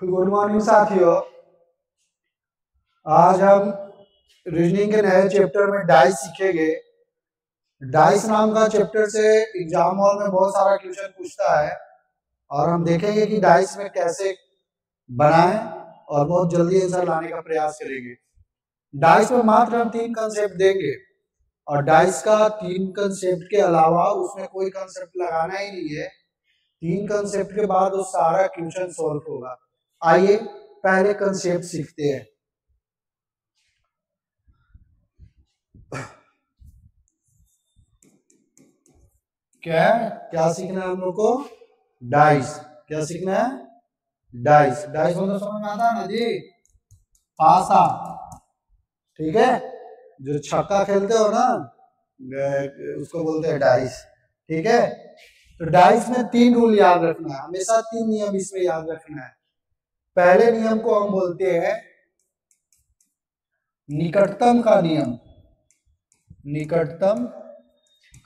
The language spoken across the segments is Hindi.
गुड मॉर्निंग साथियों। आज हम रीजनिंग के नए चैप्टर में डाइस सीखेंगे। डाइस नाम का चैप्टर से एग्जाम हॉल में बहुत सारा क्वेश्चन पूछता है और हम देखेंगे कि डाइस में कैसे बनाएं और बहुत जल्दी आंसर लाने का प्रयास करेंगे। डाइस में मात्र हम 3 कंसेप्ट देंगे और डाइस का 3 कंसेप्ट के अलावा उसमें कोई कंसेप्ट लगाना ही नहीं है। 3 कंसेप्ट के बाद वो सारा क्वेश्चन सॉल्व होगा। आइए पहले कंसेप्ट सीखते हैं। क्या सीखना है हम लोग को? डाइस। क्या सीखना है? डाइस। डाइस मतलब समझ में आता है ना जी? पासा, ठीक है। जो छक्का खेलते हो ना उसको बोलते हैं डाइस, ठीक है। तो डाइस में 3 रूल याद रखना है, हमेशा 3 नियम इसमें याद रखना है। पहले नियम को हम बोलते हैं निकटतम का नियम। निकटतम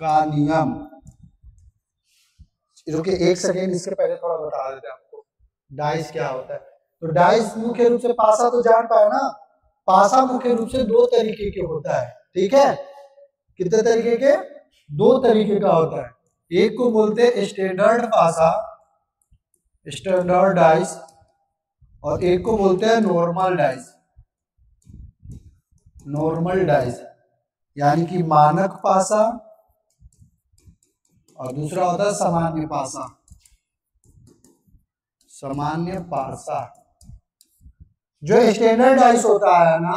का नियम। रुकिए 1 सेकेंड, इसके पहले थोड़ा बता देते हैं आपको डाइस क्या होता है। तो डाइस मुख्य रूप से पासा तो जान पाए ना। पासा मुख्य रूप से 2 तरीके के होता है, ठीक है। कितने तरीके के? 2 तरीके का होता है। एक को बोलते हैं स्टैंडर्ड पासा, स्टैंडर्ड डाइस, और एक को बोलते हैं नॉर्मल डाइस। नॉर्मल डाइस यानी कि मानक पासा, और दूसरा होता है सामान्य पासा। सामान्य पासा। जो स्टैंडर्ड डाइस होता है ना,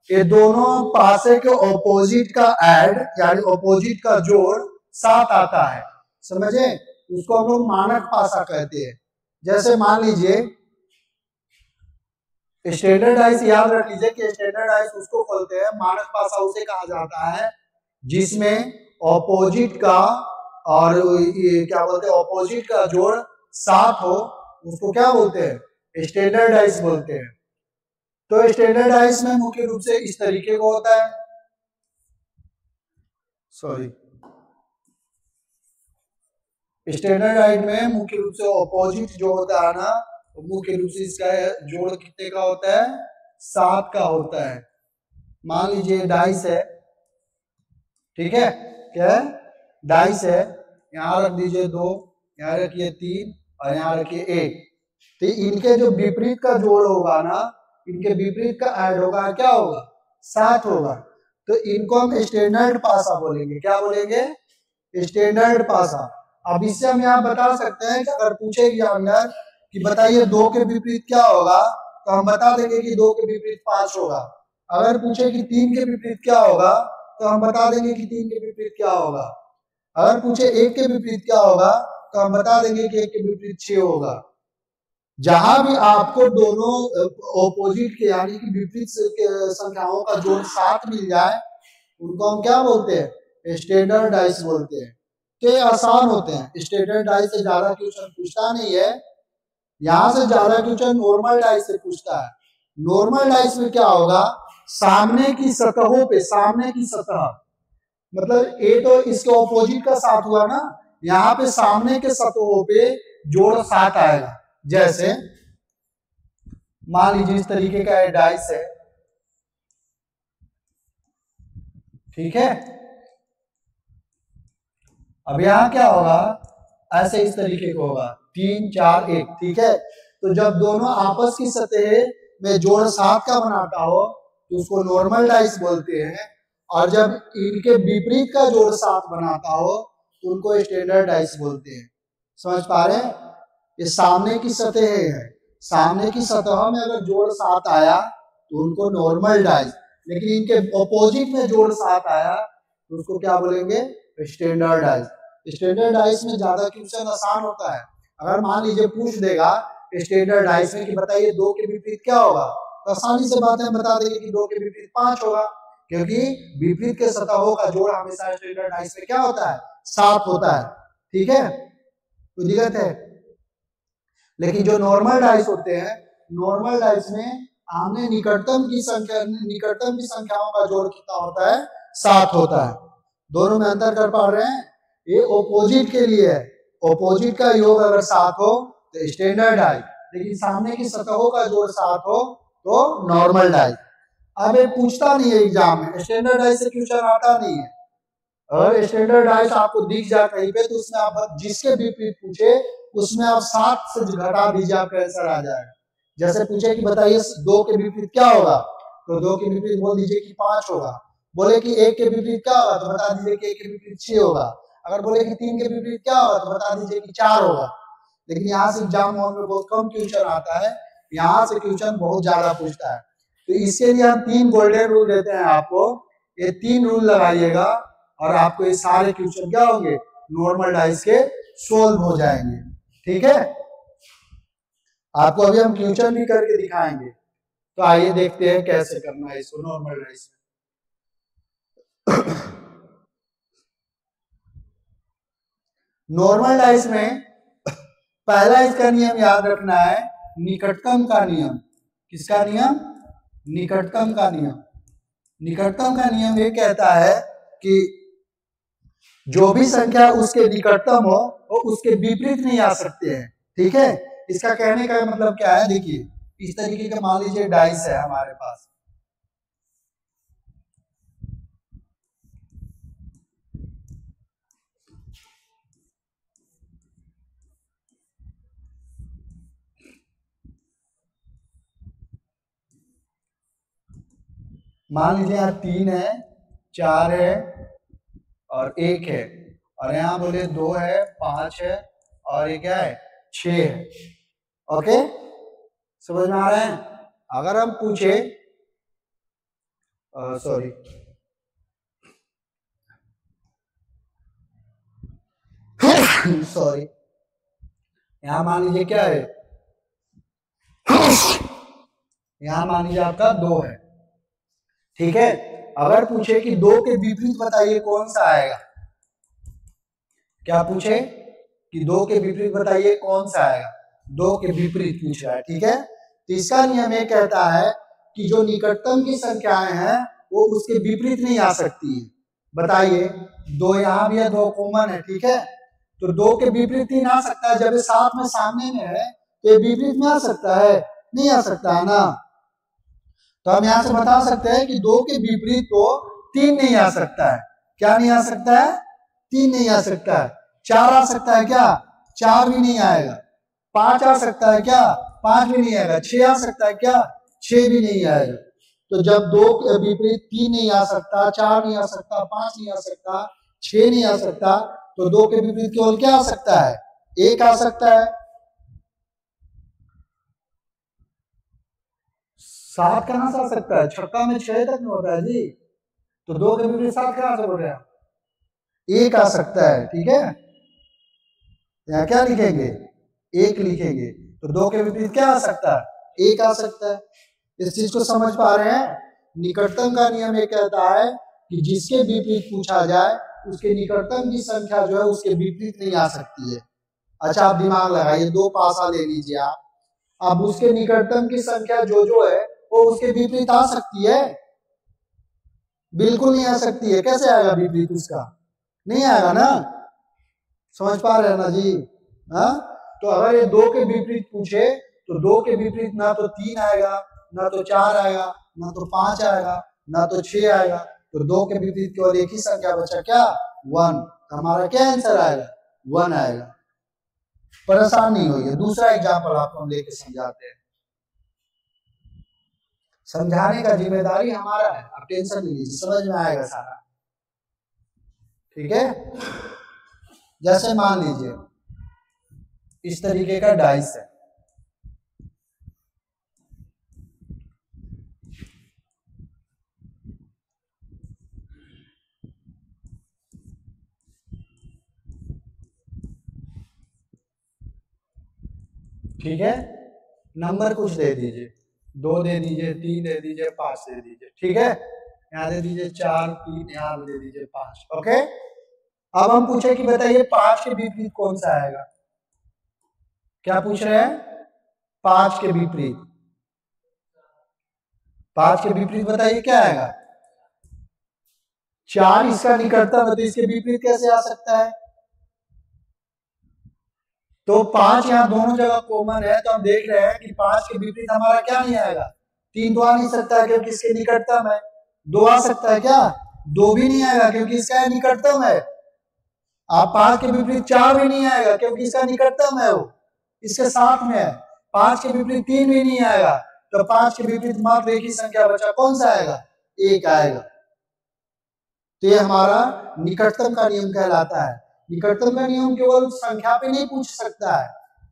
ये दोनों पासे के ऑपोजिट का ऐड यानी ऑपोजिट का जोड़ साथ आता है, समझे? उसको हम लोग मानक पासा कहते हैं। जैसे मान लीजिए स्टैंडर्ड डाइस, याद रख लीजिए कि स्टैंडर्ड डाइस उसको बोलते हैं, मानक पासा उसे कहा जाता है जिसमें ऑपोजिट का और ये क्या बोलते हैं, ऑपोजिट का जोड़ साथ हो, उसको क्या बोलते हैं? स्टैंडर्ड डाइस बोलते हैं। तो स्टैंडर्ड डाइस में मुख्य रूप से इस तरीके को होता है, सॉरी, स्टैंडर्ड डाइस में मुख्य रूप से ऑपोजिट जो होता है ना, मुख्य रूप से इसका जोड़ कितने का होता है? 7 का होता है। मान लीजिए डाइस है, ठीक है। क्या है? डाइस है। यहाँ रख दीजिए 2, यहाँ रखिए 3 और यहाँ रखिए 1। तो इनके जो विपरीत का जोड़ होगा ना, इनके विपरीत का ऐड होगा, क्या होगा? 7 होगा। तो इनको हम स्टैंडर्ड पासा बोलेंगे। क्या बोलेंगे? स्टैंडर्ड पासा। अब इससे हम यहाँ बता सकते हैं कि अगर पूछे एग्जामिनर कि बताइए 2 के विपरीत क्या होगा, तो हम बता देंगे कि 2 के विपरीत 5 होगा। अगर पूछे कि 3 के विपरीत क्या होगा, तो हम बता देंगे कि 3 के विपरीत क्या होगा। अगर पूछे 1 के विपरीत क्या होगा, तो हम बता देंगे कि 1 के विपरीत 6 होगा। जहां भी आपको दोनों ऑपोजिट के यानी कि विपरीत संख्याओं का जोड़ 7 मिल जाए, उनको हम क्या बोलते हैं? स्टैंडर्ड डाइस बोलते हैं। के आसान होते हैं। स्टैंडर्ड डाइस से ज्यादा क्वेश्चन पूछता नहीं है, यहाँ से ज्यादा क्वेश्चन नॉर्मल डाइस से पूछता है। नॉर्मल डाइस में क्या होगा? सामने की सतहों पे, सामने की सतह मतलब ए तो इसके ऑपोजिट का 7 हुआ ना, यहाँ पे सामने के सतहों पे जोड़ 7 आएगा। जैसे मान लीजिए इस तरीके का डाइस है, ठीक है। अब यहाँ क्या होगा? ऐसे इस तरीके को होगा 3 4 1, ठीक है। तो जब दोनों आपस की सतह में जोड़ 7 का बनाता हो तो उसको नॉर्मल डाइस बोलते हैं, और जब इनके विपरीत का जोड़ 7 बनाता हो तो उनको स्टैंडर्ड डाइस बोलते हैं। समझ पा रहे हैं? ये सामने की सतह है, सामने की सतह में अगर जोड़ 7 आया तो उनको नॉर्मल डाइस, लेकिन इनके ऑपोजिट में जोड़ 7 आया तो उसको क्या बोलेंगे? Standard dice. स्टैंडर्ड डाइस में ज्यादा क्वेश्चन आसान होता है। अगर मान लीजिए पूछ देगा स्टैंडर्ड डाइस में कि बताइए 2 के विपरीत क्या होगा, तो आसानी से बात है बता देंगे कि 2 के विपरीत 5 होगा, क्योंकि विपरीत के सतहों का जोड़ हमेशा स्टैंडर्ड डाइस में क्या होता है? 7 होता है, ठीक है। कोई दिक्कत है? लेकिन जो नॉर्मल डाइस होते हैं, नॉर्मल डाइस में हमने निकटतम की संख्याओं का जोड़ कितना होता है? 7 होता है। दोनों में अंतर कर पा रहे हैं? ये ऑपोजिट के लिए है। ऑपोजिट का योग अगर 7 हो तो स्टैंडर्ड डाइस, लेकिन सामने की सतहों का जोड़ 7 हो तो नॉर्मल डाइस। अब ये पूछता नहीं है एग्जाम में, स्टैंडर्ड डाइस से क्वेश्चन आता नहीं है। अगर स्टैंडर्ड डाइस आपको दिख जाए कहीं पे तो उसमें आप जिसके विपरीत पूछे उसमें आप 7 से घटा दीजिए, आपका आंसर आ जाएगा। जैसे पूछे कि बताइए 2 के विपरीत क्या होगा, तो 2 के विपरीत बोल दीजिए कि 5 होगा। बोले कि 1 के विपरीत क्या होगा, तो बता दीजिए कि 1 के विपरीत 6 होगा। अगर बोले कि 3 के विपरीत क्या होगा, तो बता दीजिए कि 4 होगा। लेकिन यहाँ से एग्जाम हॉल में बहुत कम क्वेश्चन आता है, यहाँ से क्वेश्चन बहुत ज्यादा पूछता है। तो इसके लिए हम 3 गोल्डन रूल देते हैं आपको, ये 3 रूल लगाइएगा और आपको ये सारे क्वेश्चन क्या होंगे, नॉर्मल डाइस के सोल्व हो जाएंगे। ठीक है, आपको अभी हम क्वेश्चन भी करके दिखाएंगे। तो आइए देखते हैं कैसे करना है इसको नॉर्मल डाइस में। नॉर्मल डाइस में पहला इसका नियम याद रखना है, निकटतम का नियम। किसका नियम, निकटतम का नियम। निकटतम का नियम ये कहता है कि जो भी संख्या उसके निकटतम हो वो उसके विपरीत नहीं आ सकते हैं। ठीक है, इसका कहने का मतलब क्या है, देखिए इस तरीके का मान लीजिए डाइस है हमारे पास, मान लीजिए यहाँ 3 है, 4 है और 1 है, और यहाँ बोले 2 है, 5 है और ये क्या है 6 है। ओके, समझ में आ रहा है। अगर हम पूछे सॉरी सॉरी यहाँ मान लीजिए क्या है, यहाँ मान लीजिए आपका 2 है। ठीक है, अगर पूछे कि 2 के विपरीत बताइए कौन सा आएगा, क्या पूछे कि 2 के विपरीत बताइए कौन सा आएगा, 2 के विपरीत पूछ रहा है। ठीक है, तो इसका नियम ये कहता है कि जो निकटतम की संख्याएं हैं वो उसके विपरीत नहीं आ सकती है। बताइए 2 यहाँ भी है, 2 कॉमन है। ठीक है, तो 2 के विपरीत ही आ सकता है, जब ये साथ में सामने में है तो ये विपरीत में आ सकता है, नहीं आ सकता है ना। तो हम यहां से बता सकते हैं कि 2 के विपरीत तो 3 नहीं आ सकता है। क्या नहीं आ सकता है, 3 नहीं आ सकता है। 4 आ सकता है क्या, 4 भी नहीं आएगा। 5 आ सकता है क्या, 5 भी नहीं आएगा। 6 आ सकता है क्या, 6 भी नहीं आएगा। तो जब 2 के विपरीत 3 नहीं आ सकता, 4 नहीं आ सकता, 5 नहीं आ सकता, 6 नहीं आ सकता, तो 2 के विपरीत केवल क्या आ सकता है, 1 आ सकता है। 7 कहां से आ सकता है, छक्का में 6 तक नहीं होता है जी। तो 2 के विपरीत 7 कहां से बोल रहे हैं, 1 आ सकता है। ठीक है, यहाँ क्या लिखेंगे, 1 लिखेंगे। तो 2 के विपरीत क्या आ सकता है, 1 आ सकता है। इस चीज को समझ पा रहे हैं। निकटतम का नियम ये कहता है कि जिसके विपरीत पूछा जाए उसके निकटतम की संख्या जो है उसके विपरीत नहीं आ सकती है। अच्छा, आप दिमाग लगाइए, 2 पासा ले लीजिए आप, अब उसके निकटतम की संख्या जो है वो उसके विपरीत आ सकती है, बिल्कुल नहीं आ सकती है। कैसे आएगा विपरीत उसका, नहीं आएगा ना। समझ पा रहे हैं ना जी। हाँ, तो अगर ये 2 के विपरीत पूछे तो 2 के विपरीत ना तो 3 आएगा, ना तो 4 आएगा, ना तो 5 आएगा, ना तो 6 आएगा। तो 2 के विपरीत केवल एक ही संख्या बचा, क्या, 1। हमारा क्या आंसर आएगा, 1 आएगा। परेशान नहीं होइए, दूसरा एग्जाम्पल आपको हम लेके समझाते हैं। समझाने का जिम्मेदारी हमारा है, आप टेंशन नहीं लीजिए, समझ में आएगा सारा। ठीक है, जैसे मान लीजिए इस तरीके का डाइस है, ठीक है, नंबर कुछ दे दीजिए, 2 दे दीजिए, 3 दे दीजिए, 5 दे दीजिए। ठीक है, यहाँ दे दीजिए 4, 3, यहाँ दे दीजिए 5। ओके, अब हम पूछे कि बताइए 5 के विपरीत कौन सा आएगा। क्या पूछ रहे हैं, 5 के विपरीत, 5 के विपरीत बताइए क्या आएगा, 4 इसका निकटतम है तो इसके विपरीत कैसे आ सकता है। तो 5 यहाँ दोनों जगह कॉमन है, तो हम देख रहे हैं कि 5 के विपरीत हमारा क्या नहीं आएगा, 3 तो आ नहीं सकता है क्योंकि इसके निकटतम है। 2 आ सकता है क्या, 2 भी नहीं आएगा क्योंकि इसका निकटतम है। आप 5 के विपरीत 4 भी नहीं आएगा क्योंकि इसका निकटतम है, वो इसके साथ में है। 5 के विपरीत 3 भी नहीं आएगा, तो 5 के विपरीत मात्र एक ही संख्या बचा, कौन सा आएगा, 1 आएगा। तो ये हमारा निकटतम का नियम कहलाता है। निकटतम का नियम केवल संख्या पे नहीं पूछ सकता है,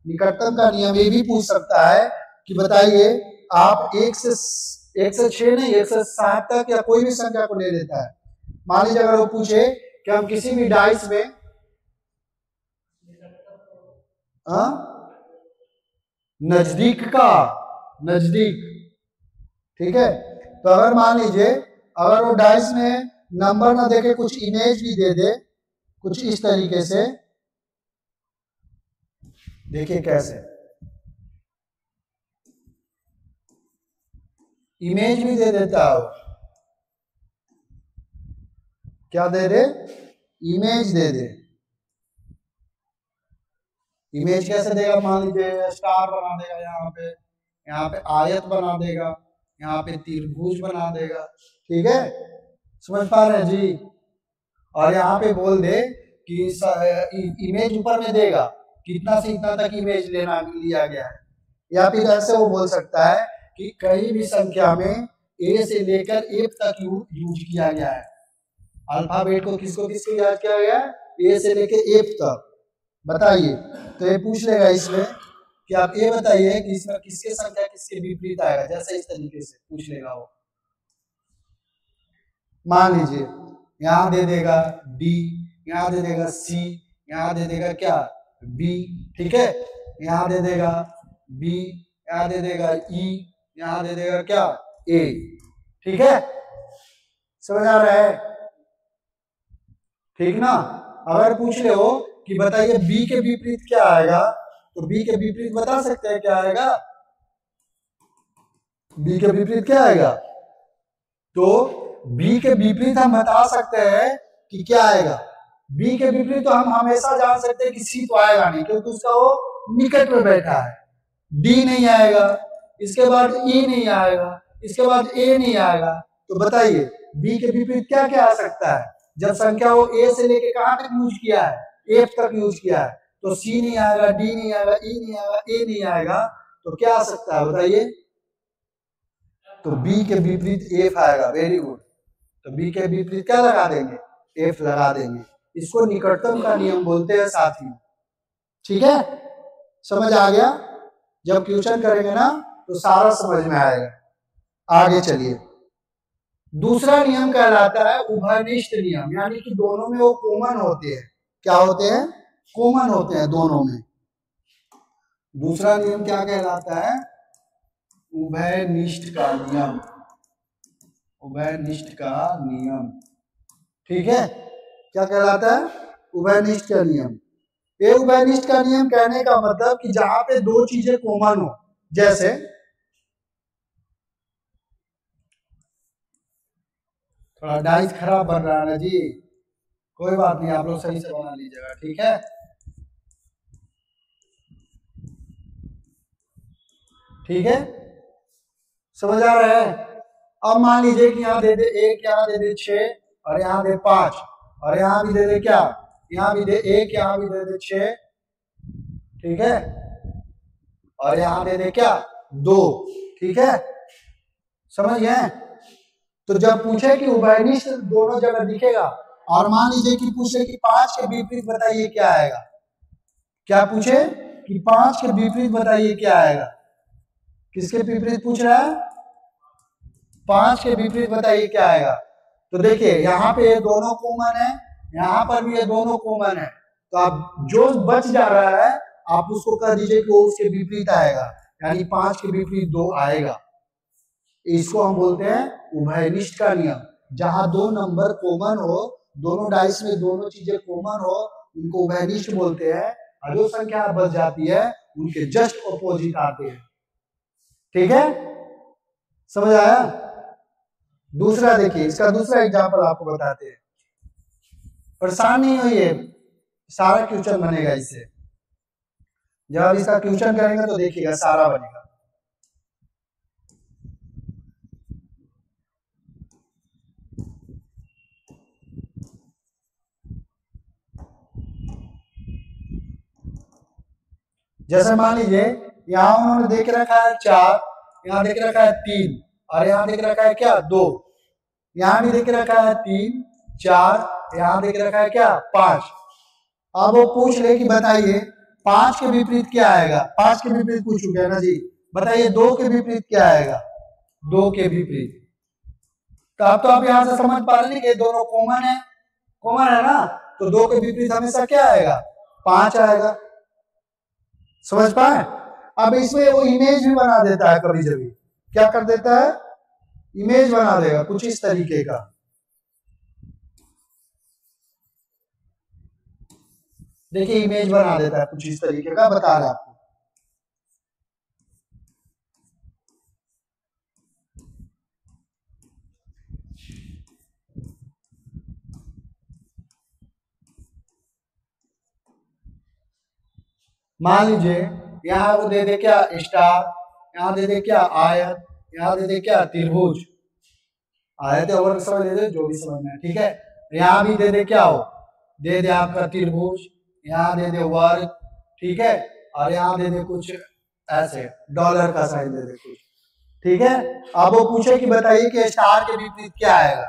निकटतम का नियम ये भी पूछ सकता है कि बताइए आप 1 से 6 नहीं 1 से 7 तक या कोई भी संख्या को ले लेता है। मान लीजिए अगर वो पूछे कि हम किसी भी डाइस में नजदीक का, नजदीक, ठीक है, तो अगर मान लीजिए अगर वो डाइस में नंबर ना देके कुछ इमेज भी दे दे, कुछ इस तरीके से, देखिए कैसे इमेज भी दे देता है, क्या दे दे, इमेज दे दे। इमेज कैसे देगा, मान लीजिए स्टार बना देगा, यहाँ पे आयत बना देगा, यहाँ पे त्रिभुज बना देगा, ठीक है, समझ पा रहे हैं जी। और यहाँ पे बोल दे कि इमेज ऊपर में देगा कितना से इतना तक इमेज लिया गया है, या फिर ऐसे वो बोल सकता है कि कहीं भी संख्या में ए से लेकर एफ तक यूज किया गया है। अल्फाबेट को किसको याद किया गया है, ए से लेकर एफ तक, बताइए। तो ये पूछ लेगा इसमें कि आप ये बताइए कि इसमें किसके संख्या किसके विपरीत आएगा, जैसे इस तरीके से पूछ लेगा वो। मान लीजिए यहाँ दे देगा डी, यहाँ दे देगा सी, यहाँ दे देगा क्या, बी, ठीक है, यहाँ दे देगा बी, यहाँ दे देगा ई, यहाँ दे देगा क्या, ए, ठीक है, समझ आ रहा है, ठीक ना। अगर पूछ ले हो कि बताइए बी के विपरीत क्या आएगा, तो बी के विपरीत बता सकते हैं क्या आएगा, बी के विपरीत क्या आएगा, तो बी के विपरीत हम बता सकते हैं कि क्या आएगा। बी के विपरीत तो हम हमेशा जान सकते हैं कि सी तो आएगा नहीं क्योंकि उसका वो निकट में बैठा है। डी नहीं आएगा, इसके बाद ई नहीं आएगा, इसके बाद ए नहीं आएगा, तो बताइए बी के विपरीत क्या क्या आ सकता है, जब संख्या वो ए से लेके कहां तक यूज किया है, एफ तक यूज किया है, तो सी नहीं आएगा, डी नहीं आएगा, ई नहीं आएगा, ए नहीं आएगा, तो क्या आ सकता है बताइए, तो बी के विपरीत एफ आएगा। वेरी गुड, तो बी के विपरीत क्या लगा देंगे, एफ लगा देंगे। इसको निकटतम का नियम बोलते हैं साथियों, ठीक है, समझ आ गया। जब क्वेश्चन करेंगे ना तो सारा समझ में आएगा। आगे चलिए, दूसरा नियम कहलाता है उभयनिष्ठ नियम, यानी कि दोनों में वो कॉमन होते हैं। क्या होते हैं, कॉमन होते हैं दोनों में। दूसरा नियम क्या कहलाता है, उभयनिष्ठ का नियम, उभयनिष्ठ का नियम, ठीक है, क्या कहलाता है, उभयनिष्ठ का नियम। ये उभयनिष्ठ का नियम कहने का मतलब कि जहां पे दो चीजें कॉमन हो, जैसे थोड़ा डाइस खराब बन रहा है ना जी, कोई बात नहीं, आप लोग सही से बना लीजिएगा, ठीक है, ठीक है, समझ आ रहा है। अब मान लीजिए कि यहाँ दे दे 1, यहाँ दे दे 6, और यहाँ दे 5, और यहाँ भी दे दे क्या, यहाँ भी दे 1, यहाँ भी दे दे 6, ठीक है, और यहाँ दे दे क्या, 2, ठीक है, समझ गए। तो जब पूछे कि उभयनिष्ठ दोनों जगह दिखेगा, और मान लीजिए कि पूछे कि 5 के विपरीत बताइए क्या आएगा, क्या पूछे कि 5 के विपरीत बताइए क्या आएगा, किसके विपरीत पूछ रहा है, 5 के विपरीत बताइए क्या आएगा। तो देखिए यहाँ पे ये दोनों कॉमन है, यहाँ पर भी ये दोनों कॉमन है, तो आप जो बच जा रहा है आप उसको कह दीजिए कि वो उसके विपरीत आएगा, यानी 5 के विपरीत 2 आएगा। इसको हम बोलते हैं उभयनिष्ठ का नियम। जहां दो नंबर कॉमन हो, दोनों डाइस में दोनों चीजें कॉमन हो, उनको उभयनिष्ठ बोलते हैं, और जो संख्या बच जाती है उनके जस्ट ऑपोजिट आते हैं, ठीक है, समझ आया। दूसरा देखिए, इसका दूसरा एग्जांपल आपको बताते हैं, परेशान नहीं होइए, सारा क्वेश्चन बनेगा इससे। जब इसका क्वेश्चन करेंगे तो देखिएगा सारा बनेगा। जैसे मान लीजिए यहाँ उन्होंने देख रखा है 4, यहाँ देख रखा है 3, और यहाँ देख रखा है क्या 2, यहाँ भी देख रखा है 3 4, यहाँ देख रखा है क्या 5। अब वो पूछ ले कि बताइए 5 के विपरीत क्या आएगा। 5 के विपरीत पूछ चुके हैं ना जी, बताइए 2 के विपरीत क्या आएगा। 2 के विपरीत तो अब तो आप यहाँ से समझ पा रहे हैं कि दोनों कॉमन है ना, तो 2 के विपरीत हमेशा क्या आएगा 5 आएगा। समझ पाए। अब इसमें वो इमेज भी बना देता है, कभी कभी क्या कर देता है इमेज बना देगा कुछ इस तरीके का। देखिए इमेज बना देता है कुछ इस तरीके का, बता रहा आपको। मान लीजिए यहाँ वो दे दे क्या स्टार, यहाँ दे दे क्या आयत, यहाँ दे दे क्या त्रिभुज। आयत या वर्ग समझ दे जो भी समझना है, ठीक है। यहाँ भी दे दे क्या हो, दे दे आपका त्रिभुज, यहाँ दे दे वर्ग, ठीक है, और यहाँ दे दे कुछ ऐसे डॉलर का साइन दे दे कुछ, ठीक है। अब वो पूछे कि बताइए कि स्टार के विपरीत क्या आएगा,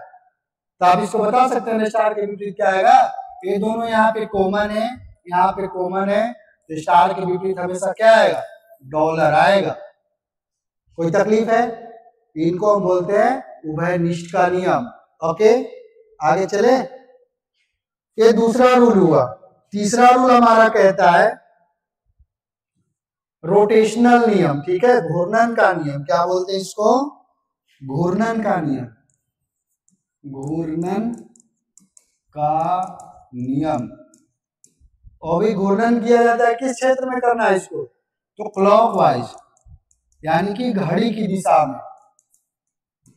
तो आप इसको बता सकते हैं स्टार के विपरीत क्या आएगा। ये दोनों यहाँ पे कॉमन है, यहाँ पे कॉमन है, तो स्टार के विपरीत हमेशा क्या आएगा डॉलर आएगा। कोई तकलीफ है। इनको हम बोलते हैं उभयनिष्ठ का नियम। ओके आगे चले। ये दूसरा रूल हुआ। तीसरा रूल हमारा कहता है रोटेशनल नियम, ठीक है, घूर्णन का नियम। क्या बोलते हैं इसको, घूर्णन का नियम। घूर्णन का नियम। और भी घूर्णन किया जाता है किस क्षेत्र में करना है इसको, तो क्लॉकवाइज, यानी कि घड़ी की दिशा में।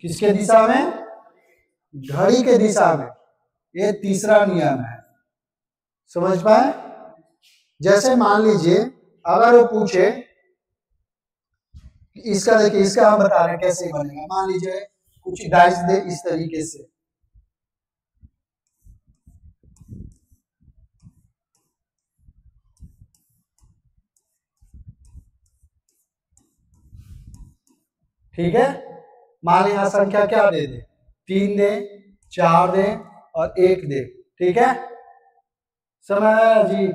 किसके दिशा में, घड़ी के दिशा में। ये तीसरा नियम है। समझ पाए। जैसे मान लीजिए अगर वो पूछे इसका, देखिए इसका हम बता रहे हैं कैसे बनेगा। मान लीजिए कुछ डाइस दे इस तरीके से, ठीक है। मान लीजिए संख्या क्या दे दे, 3 दे, 4 दे और 1 दे, ठीक है। समय जी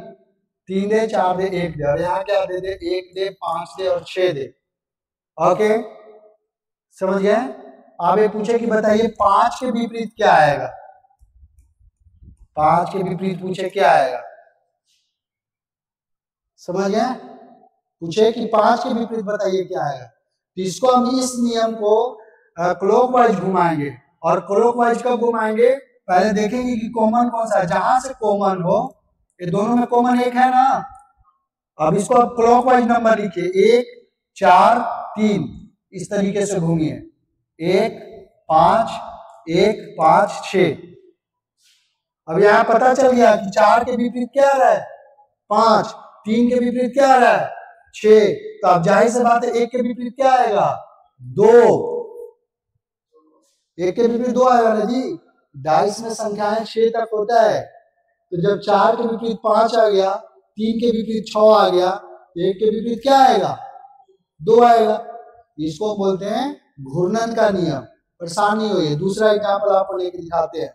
3 दे, 4 दे, 1 दे, और यहाँ क्या दे दे 1 दे, 5 दे और 6 दे। ओके समझ गए। अब ये पूछे कि बताइए 5 के विपरीत क्या आएगा। 5 के विपरीत पूछे क्या आएगा, समझ गए। पूछे कि 5 के विपरीत बताइए क्या आएगा, तो इसको हम इस नियम को क्लॉकवाइज घुमाएंगे। और क्लॉकवाइज कब घुमाएंगे, पहले देखेंगे कि कॉमन कौन सा है। जहां से कॉमन हो, ये दोनों में कॉमन 1 है ना। अब इसको आप क्लॉकवाइज नंबर लिखिए, 1 4 3 इस तरीके से घूमिए, 1 5 1 5 6। अब यहाँ पता चल गया कि 4 के विपरीत क्या आ रहा है 5, 3 के विपरीत क्या आ रहा है 6। तो अब जाहिर सी बात है 1 के विपरीत क्या आएगा 2। 1 के विपरीत 2 आएगा ना जी। डाइस में संख्याएं 6 तक होता है, तो जब 4 के विपरीत 5 आ गया, 3 के विपरीत 6 आ गया, 1 के विपरीत क्या आएगा 2 आएगा। इसको बोलते हैं घूर्णन का नियम। परेशानी हुई है। दूसरा एग्जाम्पल आपको लेकर दिखाते हैं।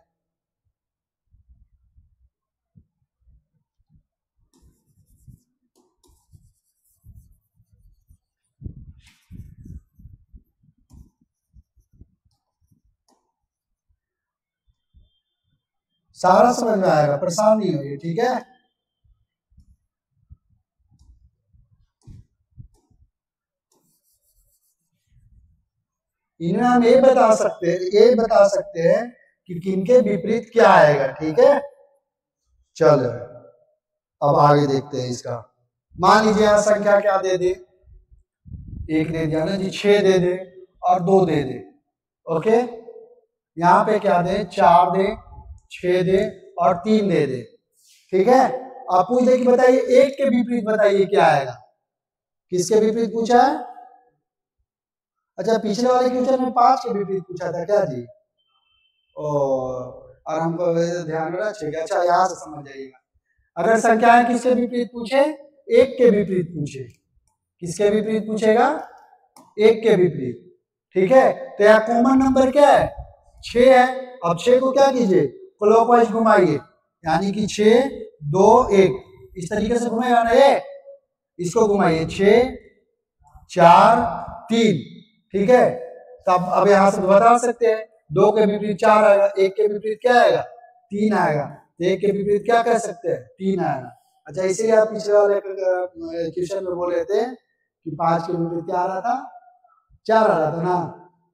सारा समझ में आएगा, परेशान नहीं होइए, ठीक है। इन्हें हम ये बता सकते हैं कि किनके विपरीत क्या आएगा, ठीक है। चलो अब आगे देखते हैं इसका। मान लीजिए यहाँ संख्या क्या दे दे, 1 दे दिया ना जी, 6 दे दे और 2 दे दे। ओके यहाँ पे क्या दे, 4 दे, 6 दे और 3 दे दे, ठीक है। आप पूछ दे कि बताइए 1 के विपरीत बताइए क्या आएगा, किसके विपरीत पूछा है? अच्छा, पिछले वाले क्वेश्चन में 5 के विपरीत पूछा था क्या जी? और हमको ध्यान रखिएगा। अच्छा, यहाँ से समझ जाइएगा। अगर संख्याएं किसके विपरीत पूछे? 1 के विपरीत पूछे। किसके विपरीत पूछेगा? 1 के विपरीत। ठीक है, तो यहाँ कॉमन नंबर क्या है? 6 है। अब 6 को क्या कीजिए? क्लॉकवाइज घुमाइए, यानी कि 6 2 1 इस तरीके से घुमेगा ना ये। इसको घुमाइए 6 4 3। ठीक है, तब अब यहां से बता सकते हैं 2 के विपरीत 4 आएगा, 1 के विपरीत क्या आएगा? 3 आएगा। 1 के विपरीत क्या कह सकते हैं? 3 आएगा। अच्छा, इसीलिए आप पिछले वाले क्वेश्चन में बोले थे कि 5 के विपरीत क्या आ रहा था? 4 आ रहा था ना।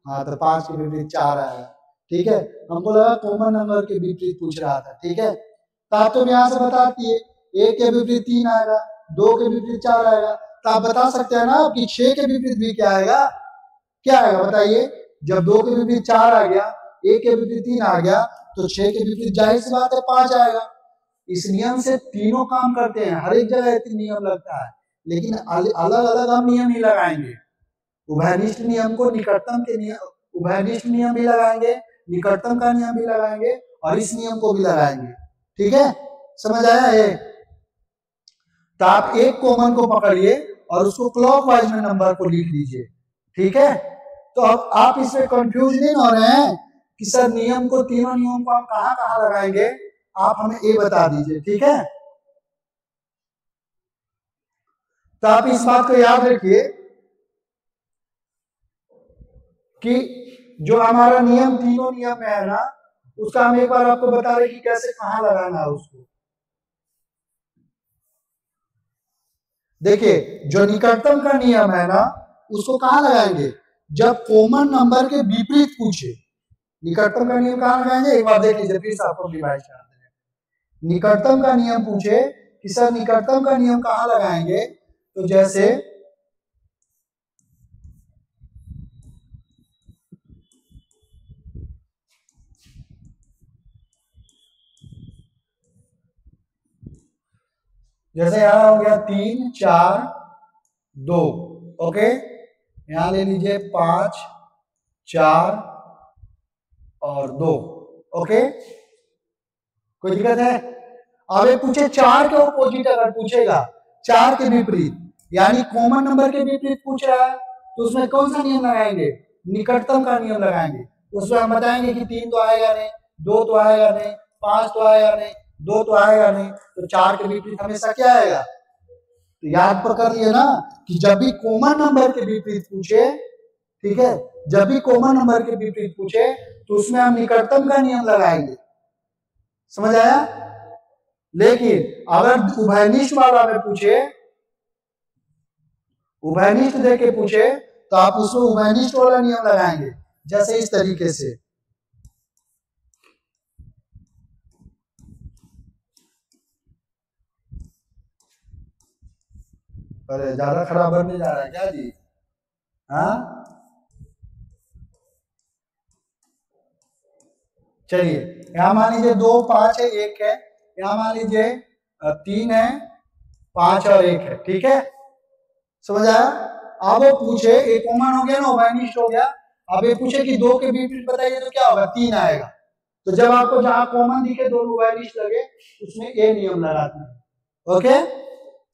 हाँ, तो 5 के विपरीत 4 आएगा। ठीक है, हमको लगा कॉमन नंबर के विपरीत पूछ रहा था। ठीक है, तो आप तो यहाँ से बताती है 1 के विपरीत 3 आएगा, 2 के विपरीत 4 आएगा, तो आप बता सकते हैं ना कि 6 के विपरीत भी क्या आएगा? क्या आएगा बताइए? जब 2 के विपरीत 4 आ गया, 1 के विपरीत 3 आ गया, तो 6 के विपरीत जाहिर सी बात है 5 आएगा। इस नियम से तीनों काम करते हैं, हर एक जगह नियम लगता है, लेकिन अलग अलग हम नियम ही लगाएंगे। उभयनिष्ठ नियम को निकटतम के नियम, उभयनिष्ठ नियम भी लगाएंगे, निकटतम का नियम भी लगाएंगे, और इस नियम को भी लगाएंगे। ठीक है, समझ आया है? तो आप एक कॉमन को पकड़िए और उसको क्लॉकवाइज में नंबर को लिख लीजिए। ठीक है, तो अब आप इसमें कंफ्यूज नहीं हो रहे हैं कि सर नियम को, तीनों नियम को हम कहां कहां लगाएंगे? आप हमें ये बता दीजिए। ठीक है, तो आप इस बात को याद रखिए कि जो हमारा नियम तीनों नियम में है ना, उसका हम एक बार आपको बता रहे कि कैसे कहां लगाना है उसको। देखिए, जो निकटतम का नियम है ना, उसको कहां लगाएंगे? जब कॉमन नंबर के विपरीत पूछे। निकटतम का नियम कहां लगाएंगे? एक बार देख लीजिए, फिर से आपको रिवाइज कर दें। निकटतम का नियम पूछे कि सर निकटतम का नियम कहां लगाएंगे? तो जैसे यहां हो गया 3 4 2। ओके, यहां ले लीजिए 5 4 और 2। ओके, कोई दिक्कत है? अब ये पूछे 4 के ऑपोजिट अगर पूछेगा, 4 के विपरीत, यानी कॉमन नंबर के विपरीत पूछ रहा है, तो उसमें कौन सा नियम लगाएंगे? निकटतम का नियम लगाएंगे। उसमें हम बताएंगे कि 3 तो आएगा नहीं, 2 तो आएगा नहीं, 5 तो आएगा नहीं, 2 तो आएगा नहीं, तो 4 के विपरीत हमेशा क्या आएगा? तो याद पकड़ लिए ना कि जब भी कॉमन नंबर के विपरीत पूछे, ठीक है, जब भी कॉमन नंबर के विपरीत पूछे, तो उसमें हम निकटतम का नियम लगाएंगे। समझ आया? लेकिन अगर उभयनिष्ठ वाला में पूछे, उभयनिष्ठ देके पूछे, तो आप उसमें उभयनिष्ठ वाला नियम लगाएंगे, जैसे इस तरीके से। अरे ज्यादा खराब बनने जा रहा है क्या जी? हाँ, चलिए, यहाँ मान लीजिए 2 5 है, 1 है, यहाँ मान लीजिए 3 है, 5 और 1 है। ठीक है, समझ आया? अब वो पूछे, एक कॉमन हो गया ना, उभयनिष्ठ हो गया। अब ये पूछे कि 2 के विपरीत बताइए, तो क्या होगा? 3 आएगा। तो जब आपको जहां कॉमन दिखे, दोनों उभयनिष्ठ लगे, उसमें ये नियम लगाते हैं। ओके,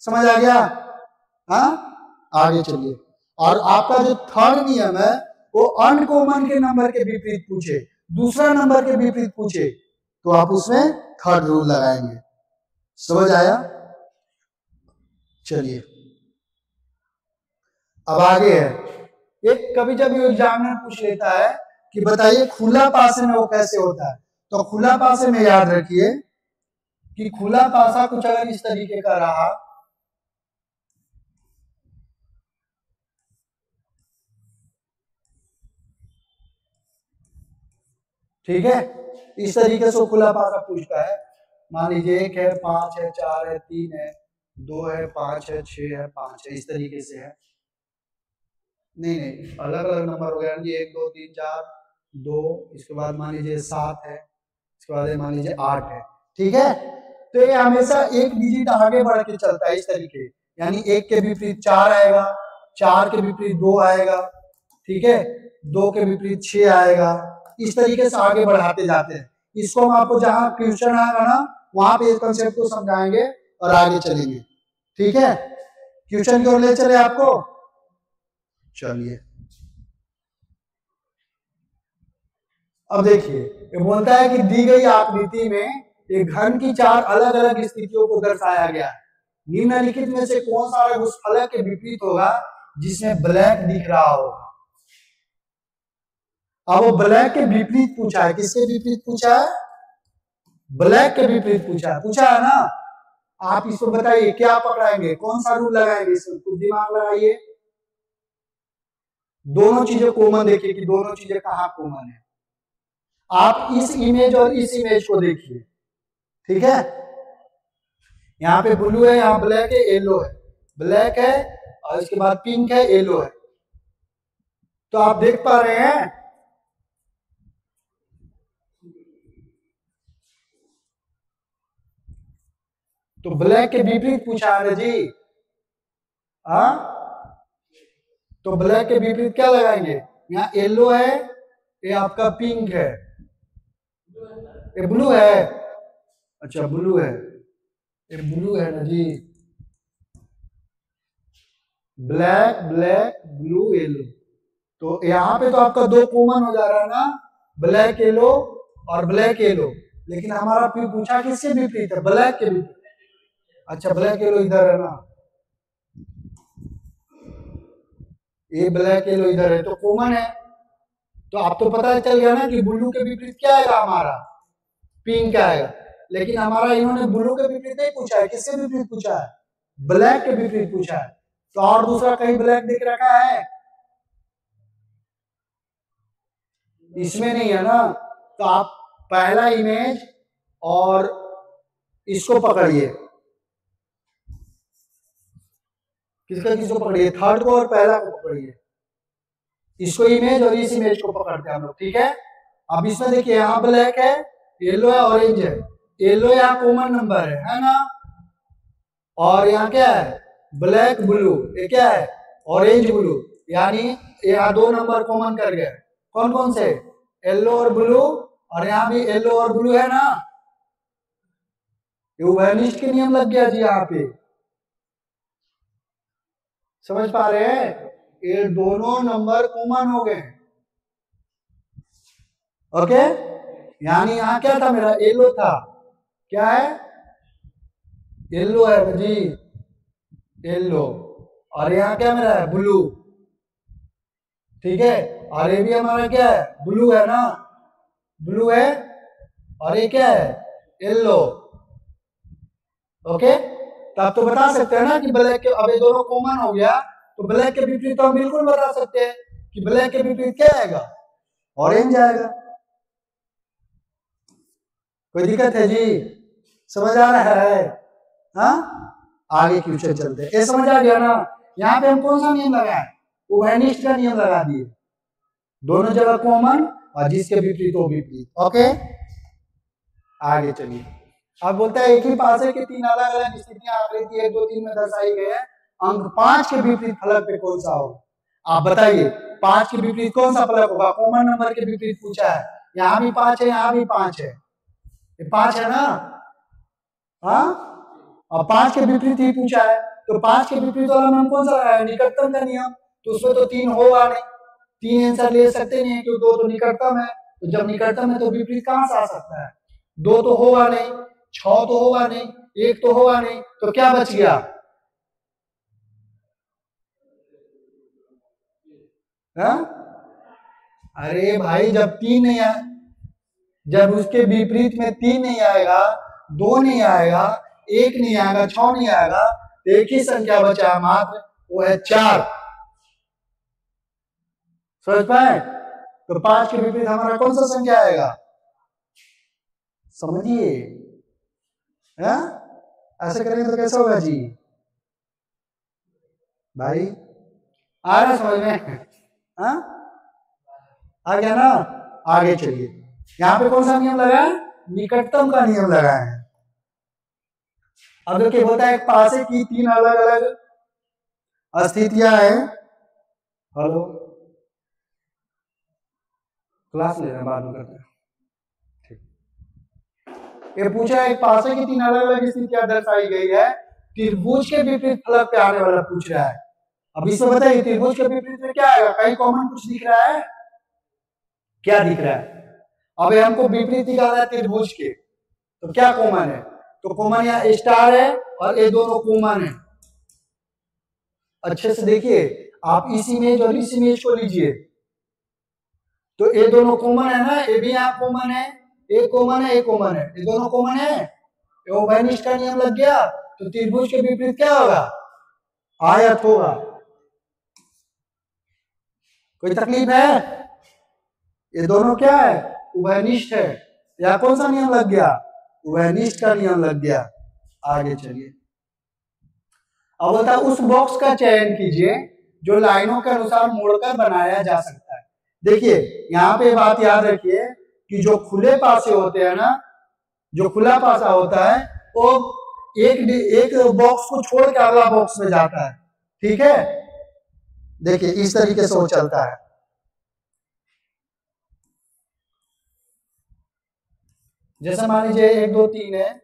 समझ आ गया? हाँ, आगे चलिए। और आपका जो थर्ड नियम है, वो अनकॉमन के नंबर के विपरीत पूछे, दूसरा नंबर के विपरीत पूछे, तो आप उसमें थर्ड रूल लगाएंगे। समझ आया? चलिए, अब आगे है। एक कभी जब एग्जामिनर पूछ लेता है कि बताइए खुला पासे में वो कैसे होता है, तो खुला पासे में याद रखिए कि खुला पासा कुछ अगर इस तरीके का रहा, ठीक है, इस तरीके से खुला पासा पूछता है। मान लीजिए 1 है, 5 है, 4 है, 3 है, 2 है, 5 है, 6 है, 5 है, इस तरीके से है। नहीं नहीं, अलग अलग नंबर हो गया, 1 2 3 4 2, इसके बाद मान लीजिए 7 है, इसके बाद मान लीजिए 8 है। ठीक है, तो ये हमेशा एक डिजिट आगे बढ़ के चलता है इस तरीके, यानी 1 के विपरीत 4 आएगा, 4 के विपरीत 2 आएगा, ठीक है, 2 के विपरीत 6 आएगा। इस तरीके से आगे बढ़ाते जाते हैं। इसको हम आपको जहां क्वेश्चन आएगा ना वहां पे इस कंसेप्ट को समझाएंगे और आगे चलेंगे, ठीक है। क्वेश्चन की ओर ले चले आपको, चलिए। अब देखिए ये बोलता है कि दी गई आकृति में एक घन की 4 अलग अलग स्थितियों को दर्शाया गया है। निम्नलिखित में से कौन सा उस फलक के विपरीत होगा जिसमें ब्लैक दिख रहा होगा। अब वो ब्लैक के विपरीत पूछा है। किसके विपरीत पूछा है? ब्लैक के विपरीत पूछा है ना। आप इसको बताइए क्या पकड़ाएंगे, कौन सा रूल लगाएंगे, इसमें कुछ दिमाग लगाइए। दोनों चीजें कॉमन देखिए कि दोनों चीजें कहां कॉमन है। आप इस इमेज और इस इमेज को देखिए, ठीक है। यहाँ पे ब्लू है, यहाँ ब्लैक है, येलो है, ब्लैक है और इसके बाद पिंक है, येलो है। तो आप देख पा रहे हैं तो ब्लैक के विपरीत पूछा है जी। हाँ, तो ब्लैक के विपरीत क्या लगाएंगे? यहाँ येलो है, ये आपका पिंक है, ये ब्लू है। अच्छा ब्लू है, ये ब्लू है ना जी। ब्लैक ब्लैक ब्लू येलो, तो यहाँ पे तो आपका 2 कॉमन हो जा रहा है ना, ब्लैक येलो और ब्लैक येलो। लेकिन हमारा पूछा किसके विपरीत है? ब्लैक के विपरीत। अच्छा ब्लैक येलो इधर है ना, ये ब्लैक येलो इधर है तो कॉमन है। तो आप तो पता चल गया ना कि ब्लू के विपरीत क्या आएगा हमारा? पिंक आएगा। लेकिन हमारा इन्होंने ब्लू के विपरीत नहीं पूछा है, किसके विपरीत पूछा है? ब्लैक के विपरीत पूछा है। तो और दूसरा कहीं ब्लैक दिख रखा है? इसमें नहीं है ना। तो आप पहला इमेज और इसको पकड़िए, किसको पकड़िए? थर्ड को और पहला को पकड़िए। इसको इमेज और इस इमेज को पकड़ते हैं हम लोग, ठीक है। अब इसमें देखिए यहाँ ब्लैक है, येलो है, ऑरेंज है। येलो यहाँ कॉमन नंबर है ना। और यहाँ क्या है? ब्लैक ब्लू, ये क्या है? Orange blue. यानी यहाँ 2 नंबर कॉमन कर गए। कौन कौन से? येलो और ब्लू, और यहाँ भी येलो और ब्लू है ना। ये वेनिस्ट के नियम लग गया जी यहाँ पे, समझ पा रहे हैं? ये दोनों नंबर कॉमन हो गए, ओके। यानी यहाँ क्या था मेरा? येलो था। क्या है? येलो है जी, येलो। और यहाँ क्या मेरा है? ब्लू, ठीक है। और ये भी हमारा क्या है? ब्लू है ना, ब्लू है। और ये क्या है? Yellow, okay. तो आप तो बता सकते हैं ना कि ब्लैक के, अब ये दोनों कॉमन हो गया तो ब्लैक के विपरीत तो हम बिल्कुल बता सकते हैं कि ब्लैक के विपरीत क्या आएगा? ऑरेंज आएगा। कोई दिक्कत है जी? समझ आ रहा है? हाँ, आगे क्वेश्चन चलते हैं। ये समझ आ गया ना। यहाँ पे हम कौन सा नियम लगाए? वेनिस्ट का नियम लगा दिए, दोनों जगह कॉमन और जिसके विपरीत वो विपरीत, ओके। आगे चलिए। अब बोलता है एक ही पासे के 3 अलग अलग स्थितियां आकृति 1 2 3 में दर्शाई गई है। अंक 5 के विपरीत फलक पे कौन सा होगा? आप बताइए 5 के विपरीत कौन सा फलक होगा? कॉमन नंबर के विपरीत पूछा है। यहाँ भी 5 है, यहाँ भी 5 है, ये 5 है ना। हाँ, और 5 के विपरीत ही पूछा है तो 5 के विपरीत वाला नाम कौन सा है? निकटतम का नियम। तो उसमें तो 3 होगा नहीं, 3 आंसर ले सकते नहीं क्योंकि 2 तो निकटतम है। तो जब निकटतम है तो विपरीत कहां से आ सकता है? 2 तो होगा नहीं, 6 तो होगा नहीं, 1 तो होगा नहीं, तो क्या बच गया? हाँ? अरे भाई जब 3 नहीं आए, जब उसके विपरीत में 3 नहीं आएगा, 2 नहीं आएगा, 1 नहीं आएगा, 6 नहीं आएगा, तो एक ही संख्या बचा है मात्र, वो है 4। समझ पाए? तो 5 के विपरीत हमारा कौन सा संख्या आएगा? समझिए, ऐसे करेंगे तो कैसे होगा जी? भाई आ रहा समझ में? हाँ, आ गया ना। आगे चलिए। यहाँ पे कौन सा नियम लगा है? निकटतम का नियम लगा है। अब देखिए बोलता है एक पासे की 3 अलग अलग अस्थितियां है। हेलो, क्लास ले रहे हैं, बाद में करते हैं। ठीक, ये पूछा है एक पासे की 3 अलग अलग स्थितियां दर्शाई गई है, त्रिभुज के विपरीत फलक पे आने वाला पूछ रहा है। अब इसमें बताइए त्रिभुज के विपरीत में क्या आएगा, कहीं कॉमन कुछ दिख रहा है, क्या दिख रहा है? अब हमको विपरीत निकालना है त्रिभुज के, तो क्या कॉमन है? तो कॉमन यहाँ स्टार है और ये दोनों कॉमन है। अच्छे से देखिए आप इस इमेज और इस इमेज को लीजिए, तो ये दोनों कॉमन है ना, ये भी यहाँ कॉमन है, एक कॉमन है, एक कॉमन है, ये दोनों कॉमन है, ये ओवेनिश का नियम लग गया। तो त्रिभुज के विपरीत क्या होगा? आयत होगा। कोई तकलीफ है? ये दोनों क्या है? उभयनिष्ठ है। या कौन सा नियम लग गया? उभयनिष्ठ का नियम लग गया। आगे चलिए, अब बता उस बॉक्स का चयन कीजिए जो लाइनों के अनुसार मोड़कर बनाया जा सकता है। देखिए यहाँ पे बात याद रखिए कि जो खुले पासे होते हैं ना, जो खुला पासा होता है वो एक बॉक्स को छोड़ के अगला बॉक्स में जाता है। ठीक है, देखिए इस तरीके से वो चलता है। जैसे मान लीजिए 1 2 3 है,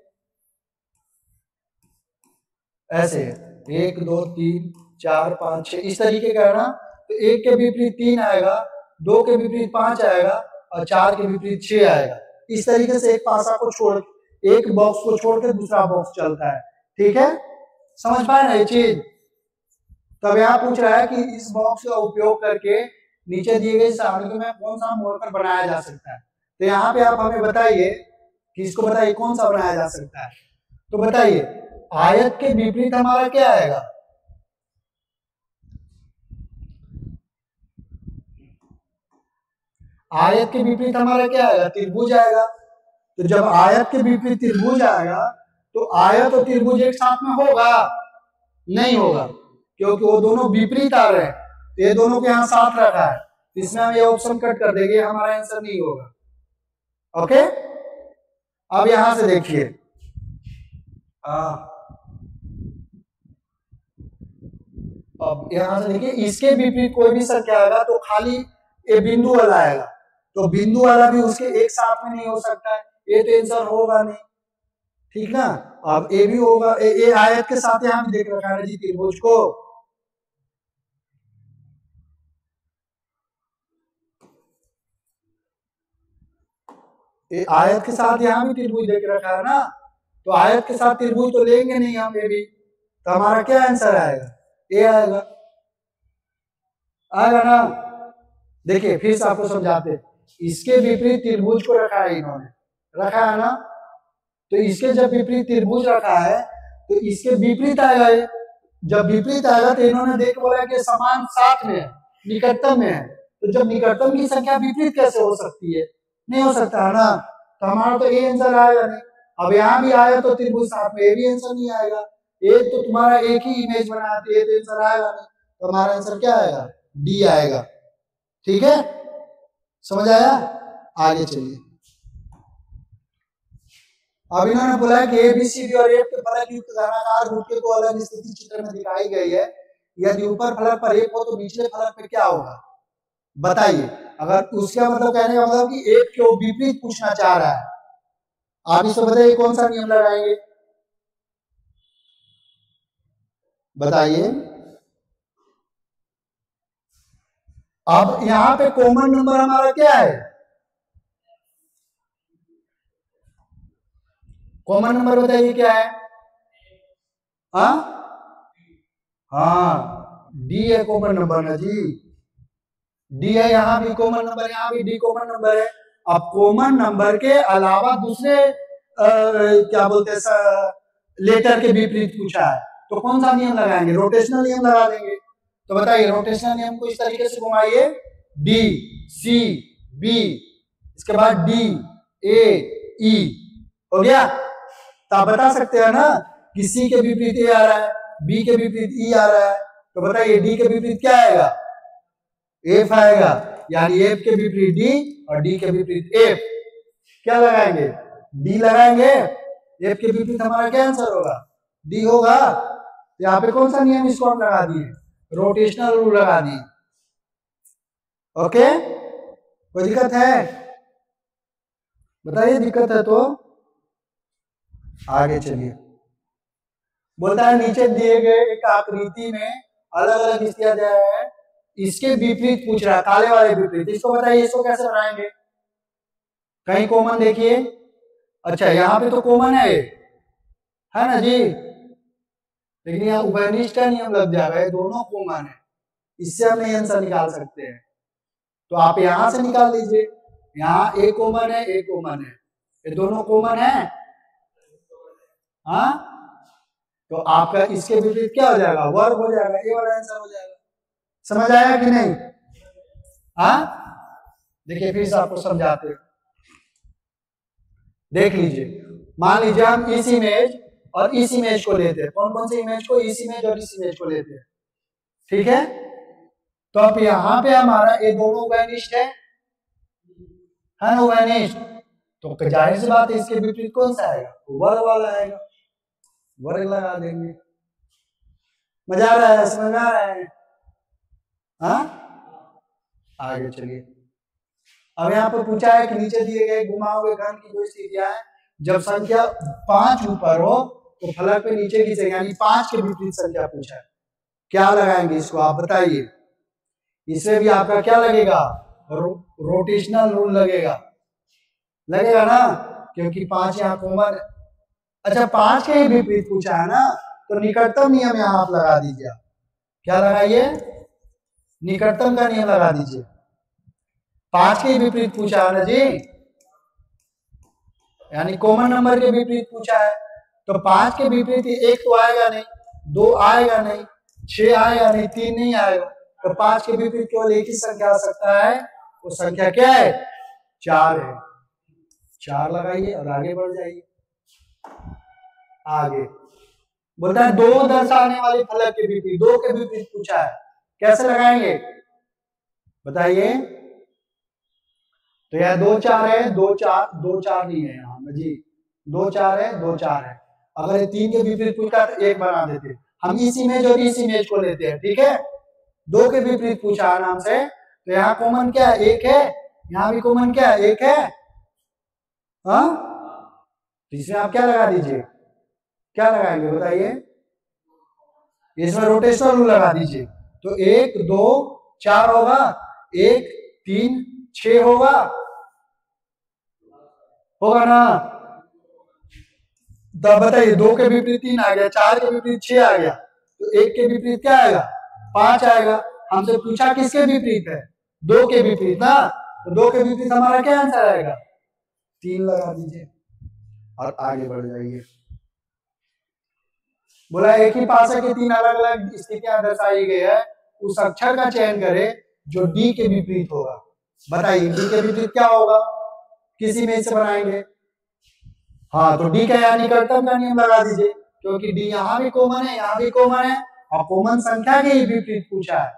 ऐसे 1 2 3 4 5 6 इस तरीके का है ना, तो 1 के विपरीत 3 आएगा, 2 के विपरीत 5 आएगा और 4 के विपरीत 6 आएगा। इस तरीके से एक पासा को छोड़, एक बॉक्स को छोड़ के दूसरा बॉक्स चलता है। ठीक है, समझ पाए ना ये चीज? तब यहाँ पूछ रहा है कि इस बॉक्स का उपयोग करके नीचे दिए गए सारणी में कौन सा मोड़कर बनाया जा सकता है। तो यहाँ पे आप हमें बताइए कि इसको बताइए कौन सा बनाया जा सकता है। तो बताइए आयत के विपरीत हमारा क्या आएगा? आयत के विपरीत हमारा क्या आएगा? त्रिभुज आएगा। तो जब आयत के विपरीत त्रिभुज आएगा तो आयत और त्रिभुज एक साथ में होगा? नहीं होगा, क्योंकि वो दोनों विपरीत आ रहे हैं। तो ये दोनों को यहाँ साथ रखा है, इसमें हम ये ऑप्शन कट कर देंगे, हमारा आंसर नहीं होगा। ओके, अब यहां से देखिए, अब यहां से देखिए इसके विपरीत कोई भी संख्या आएगा तो खाली ये बिंदु वाला आएगा, तो बिंदु वाला भी उसके एक साथ में नहीं हो सकता है, ये तो आंसर होगा नहीं। ठीक ना, अब ए भी होगा, ए आयत के साथ यहां भी देख रखा है जी त्रिभुज को। ए आयत के साथ यहां भी त्रिभुज देख रखा है ना, तो आयत के साथ त्रिभुज तो लेंगे नहीं हम ये भी, तो हमारा क्या आंसर आएगा? ए आएगा। आएगा ना? देखिए फिर से आपको समझाते, इसके विपरीत त्रिभुज को रखा है इन्होंने, रखा है ना, तो इसके जब विपरीत त्रिभुज रखा है तो इसके विपरीत आएगा ये। जब विपरीत आएगा तो इन्होंने देख बोला कि समान साथ में है, निकटतम में है, तो जब निकटतम की संख्या विपरीत कैसे हो सकती है? नहीं हो सकता है ना, तो हमारा तो ये आंसर आएगा नहीं। अब यहाँ भी आया तो त्रिभुज साथ में, ये भी आंसर नहीं आएगा, ये तो तुम्हारा एक ही इमेज बनाया तो ये तो आंसर आएगा नहीं, तो हमारा आंसर क्या आएगा? डी आएगा। ठीक है, समझ आया? आगे चलिए, अब इन्होंने बोला कि एबीसीडी और एफ के फलक युक्त घनाकार गुटके को अलग स्थिति चित्र में दिखाई गई है, यदि ऊपर फलक पर एक हो तो निचले फलक पे क्या होगा? बताइए। अगर उसका मतलब कहने का मतलब कि एक के विपरीत पूछना चाह रहा है, आप इसको बताइए कौन सा नियम लगाएंगे? बताइए। अब यहां पे कॉमन नंबर हमारा क्या है? कॉमन नंबर बताइए क्या है? हाँ डी है कॉमन नंबर ना जी, डी है, यहाँ भी कॉमन नंबर, यहाँ भी डी कॉमन नंबर है। अब कॉमन नंबर के अलावा दूसरे क्या बोलते हैं लेटर के विपरीत पूछा है, तो कौन सा नियम लगाएंगे? रोटेशनल नियम लगा देंगे। तो बताइए रोटेशनल नियम को इस तरीके से घुमाइए, डी सी बी, इसके बाद डी ए ई, हो गया। तो आप बता सकते हैं ना कि सी के विपरीत ए आ रहा है, बी के विपरीत ई आ रहा है, तो बताइए डी के विपरीत क्या आएगा? एफ आएगा, यानी एफ के विपरीत डी और डी के विपरीत एफ। क्या लगाएंगे? डी लगाएंगे। एफ के विपरीत हमारा क्या आंसर होगा? डी होगा। यहाँ पे कौन सा नियम इसको हम लगा दिए? रोटेशनल रूल लगा दी। ओके, कोई दिक्कत है? बताइए, दिक्कत है तो आगे चलिए। बोलता है नीचे दिए गए एक आकृति में अलग अलग स्थितियां दिया है, इसके विपरीत पूछ रहा है, काले वाले विपरीत। इसको बताइए, इसको कैसे बनाएंगे? कहीं कॉमन देखिए। अच्छा, यहाँ पे तो कॉमन है ना जी, लेकिन यहाँ उभयनिष्ठ का नियम लग जाएगा, ये दोनों कॉमन है, इससे हम नहीं आंसर निकाल सकते हैं। तो आप यहां से निकाल लीजिए, यहाँ एक कॉमन है, एक कॉमन है, ये दोनों कॉमन है। हाँ, तो आपका इसके विपरीत क्या हो जाएगा? वर्ग हो जाएगा, ये वाला आंसर हो जाएगा। समझ आया कि नहीं? हाँ, देखिए फिर से आपको समझाते हैं, देख लीजिए। मान लीजिए हम इस इमेज और इस इमेज को लेते हैं। कौन कौन से इमेज को? इस इमेज और इस इमेज को लेते हैं, ठीक है। तो अब यहाँ पे हमारा ये दोनों उभयनिष्ठ है ना, उभयनिष्ठ। तो जाहिर सी बात है इसके विपरीत कौन सा आएगा? वर्ग वाला आएगा, वर्ग लगा देंगे। मजा आ रहा है? समझ में आ रहा है? हाँ, आगे चलिए। अब यहाँ पर पूछा है कि नीचे दिए गए घुमाए हुए घन की दो स्थितियां हैं, जब संख्या 5 ऊपर हो तो फलक पे नीचे की जगह, यानी 5 के विपरीत संख्या पूछा है, क्या लगाएंगे इसको आप बताइए? इससे भी आपका क्या लगेगा? रोटेशनल रूल लगेगा ना, क्योंकि 5 यहाँ कॉमन। अच्छा, 5 के ही विपरीत पूछा है ना, तो निकटतम नियम यहाँ आप लगा दीजिए। क्या लगाइए? निकटतम का नियम लगा दीजिए। 5 के विपरीत पूछा है ना जी, यानी कॉमन नंबर के विपरीत पूछा है, तो 5 के विपरीत 1 तो आएगा नहीं, 2 आएगा नहीं, 6 आएगा नहीं, 3 नहीं आएगा। तो 5 के विपरीत केवल एक ही संख्या आ सकता है, वो संख्या क्या है? 4 है। 4 लगाइए और आगे बढ़ जाइए। आगे बोलता है 2 दर्शाने वाले फलक के विपरीत, 2 के विपरीत पूछा है, कैसे लगाएंगे बताइए? तो यह 2 4 है, 2 4 नहीं है यहाँ जी, 2 4 है, 2 4 है। अगर ये 3 के विपरीत पूछता तो 1 बना देते। हम इस इमेज और इस इमेज को लेते हैं, ठीक है। 2 के विपरीत पूछा नाम से, तो यहाँ कॉमन क्या है? 1 है, यहाँ भी कॉमन क्या है? 1 है। हाँ, तो इसमें आप क्या लगा दीजिए? क्या लगाएंगे बताइए? इसमें रोटेशनल रूल लगा दीजिए। तो 1 2 4 होगा, 1 3 6 होगा ना। तब बताइए, 2 के विपरीत 3 आ गया, 4 के विपरीत 6 आ गया, तो 1 के विपरीत क्या आएगा? 5 आएगा। हमसे पूछा किसके विपरीत है? 2 के विपरीत ना, तो 2 के विपरीत हमारा क्या आंसर आएगा? 3 लगा दीजिए और आगे बढ़ जाइए। बोला एक ही पासा के 3 अलग अलग स्थितियां दर्शाई गई है, उस अक्षर का चयन करें जो डी के विपरीत होगा। बताइए डी के विपरीत क्या होगा? किस इमेज से बनाएंगे? हाँ, तो डी का यानी निकटतम का नियम लगा दीजिए, क्योंकि डी यहाँ भी कॉमन है, यहाँ भी कॉमन है, और कॉमन संख्या के ही विपरीत पूछा है।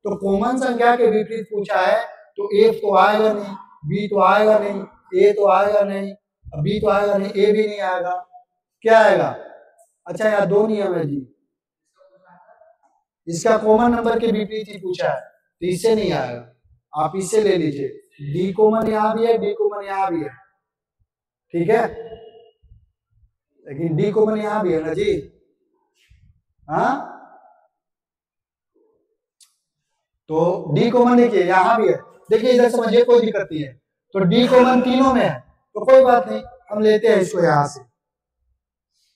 तो कॉमन संख्या के विपरीत पूछा है, तो ए तो आएगा नहीं, बी तो आएगा नहीं, ए तो आएगा नहीं, बी तो आएगा नहीं, ए भी नहीं आएगा, क्या आएगा? अच्छा, यहाँ 2 नियम है जी, इसका कॉमन नंबर के विपरीत ही पूछा है, तो इससे नहीं आएगा, आप इससे ले लीजिए। डी कॉमन यहाँ भी है, डी कॉमन यहाँ भी है, ठीक है, लेकिन डी कॉमन यहाँ भी है ना जी। हाँ, तो डी कॉमन देखिए यहाँ भी है, देखिए इधर समझिए, कोई दिक्कत नहीं है। तो डी कॉमन तीनों में है, तो कोई बात नहीं, हम लेते हैं इसको यहाँ से।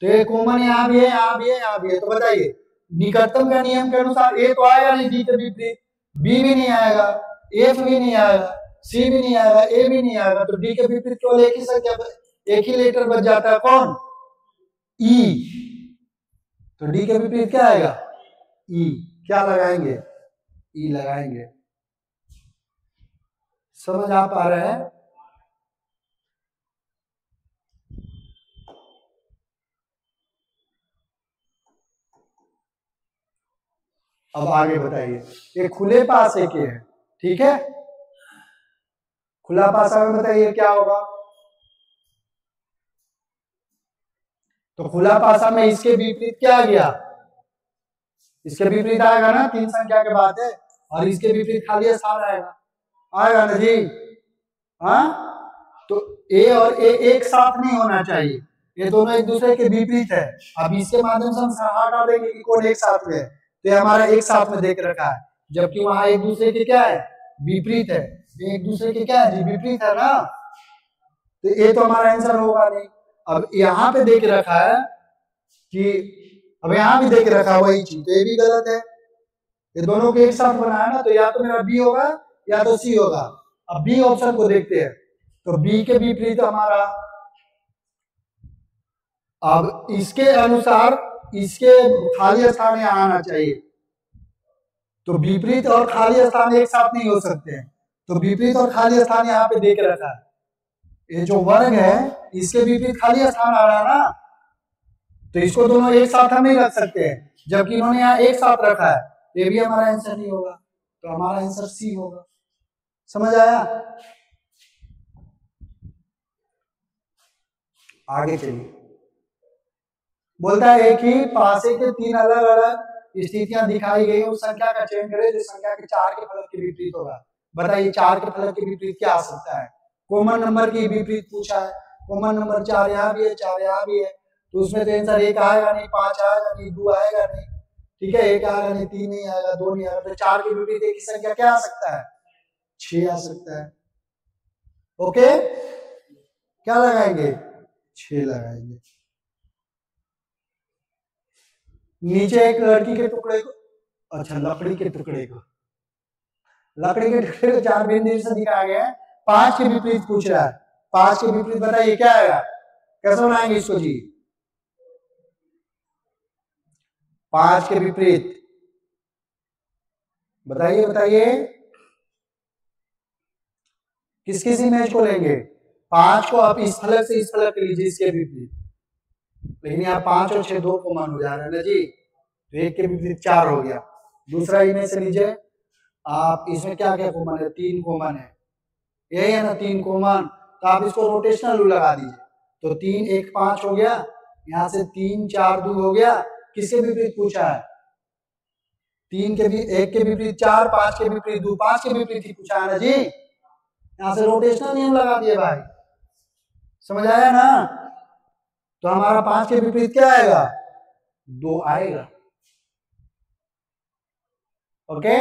तो ये कॉमन यहाँ भी है, यहाँ भी है, यहाँ भी है। तो बताइए निकटतम का नियम के अनुसार ए तो आएगा नहीं डी के विपरीत, बी भी नहीं आएगा, एफ भी नहीं आएगा, सी भी नहीं आएगा, ए भी नहीं आएगा, तो डी के विपरीत केवल एक ही संख्या, एक ही लेटर बच जाता है, कौन? ई। तो डी के विपरीत क्या आएगा? ई। क्या लगाएंगे? ई लगाएंगे। समझ आ पा रहे हैं? अब आगे बताइए, ये खुले पासे के है, ठीक है। खुला पासा में बताइए क्या होगा? तो खुला पासा में इसके विपरीत क्या आ गया? इसके विपरीत आएगा ना, 3 संख्या के बाद है, और इसके विपरीत खाली स्थान आएगा ना जी। हाँ, तो ए और ए एक साथ नहीं होना चाहिए, ये दोनों एक दूसरे के विपरीत है। अब इसके माध्यम से हम हटा देंगे कि कौन एक साथ में है, तो ये हमारा एक साथ में देख रखा है, जबकि वहां एक दूसरे के क्या है, विपरीत है। एक दूसरे के क्या है जी, विपरीत है ना, तो ये तो हमारा आंसर होगा नहीं। अब यहाँ पे देख रखा है कि, अब यहाँ भी देख रखा है वही चीज, तो ये भी गलत है। ये दोनों को एक साथ बनाया ना, तो या तो मेरा बी होगा या तो सी होगा। अब बी ऑप्शन को देखते हैं, तो बी के विपरीत हमारा, अब इसके अनुसार इसके खाली स्थान यहाँ आना चाहिए, तो विपरीत और खाली स्थान एक साथ नहीं हो सकते हैं, तो विपरीत और खाली स्थान यहाँ पे देख रखा है। ये जो वर्ग है इसके विपरीत खाली स्थान आ रहा है ना, तो इसको दोनों एक साथ हम नहीं रख सकते हैं, जबकि इन्होंने यहाँ एक साथ रखा है, ये भी हमारा आंसर नहीं होगा, तो हमारा आंसर सी होगा। समझ आया? आगे चलिए, बोलता है एक ही पासे के 3 अलग अलग स्थितियां दिखाई गई, उस संख्या का चयन करें जो संख्या के 4 के फलक के विपरीत होगा। बताइए 4 के फलक के विपरीत क्या आ सकता है? कॉमन नंबर के विपरीत पूछा है, कॉमन नंबर 4 यहाँ भी है, 4 यहाँ भी है, तो उसमें तो आंसर 1 आएगा नहीं, 5 आएगा नहीं, 2 आएगा नहीं, ठीक है, 1 आएगा नहीं, 3 नहीं आएगा, 2 नहीं आएगा, तो 4 के विपरीत एक ही संख्या क्या आ सकता है? 6 आ सकता है। ओके, क्या लगाएंगे? 6 लगाएंगे। नीचे एक लड़की के टुकड़े को, अच्छा लकड़ी के टुकड़े को, लकड़ी के टुकड़े को 4 बिंदु से दिखाया गया है, 5 के विपरीत पूछ रहा है। 5 के विपरीत बताइए क्या आएगा, कैसे बनाएंगे इसको जी? 5 के विपरीत बताइए, बताइए किस किस इमेज को लेंगे? 5 को आप इस फलक से इस फलक लीजिए, इसके विपरीत, लेकिन यहाँ 5 और 6 2 कॉमन हो जा रहा है ना जी, तो 1 के विपरीत 4 हो गया। दूसरा इमेज से लीजिए आप, इसमें क्या क्या कॉमन है? 3 कॉमन है, यही है ना 3 कॉमन, तो आप इसको रोटेशनल रूल लगा दीजिए, तो 3 1 5 हो गया, यहाँ से 3 4 2 हो गया। किसके विपरीत पूछा है? 3 के भी 1 के विपरीत 4, 5 के विपरीत 2, 5 के विपरीत ही पूछा है ना जी, यहाँ से रोटेशनल नियम लगा दिए भाई। समझ आया ना? तो हमारा 5 के विपरीत क्या आएगा? 2 आएगा। ओके,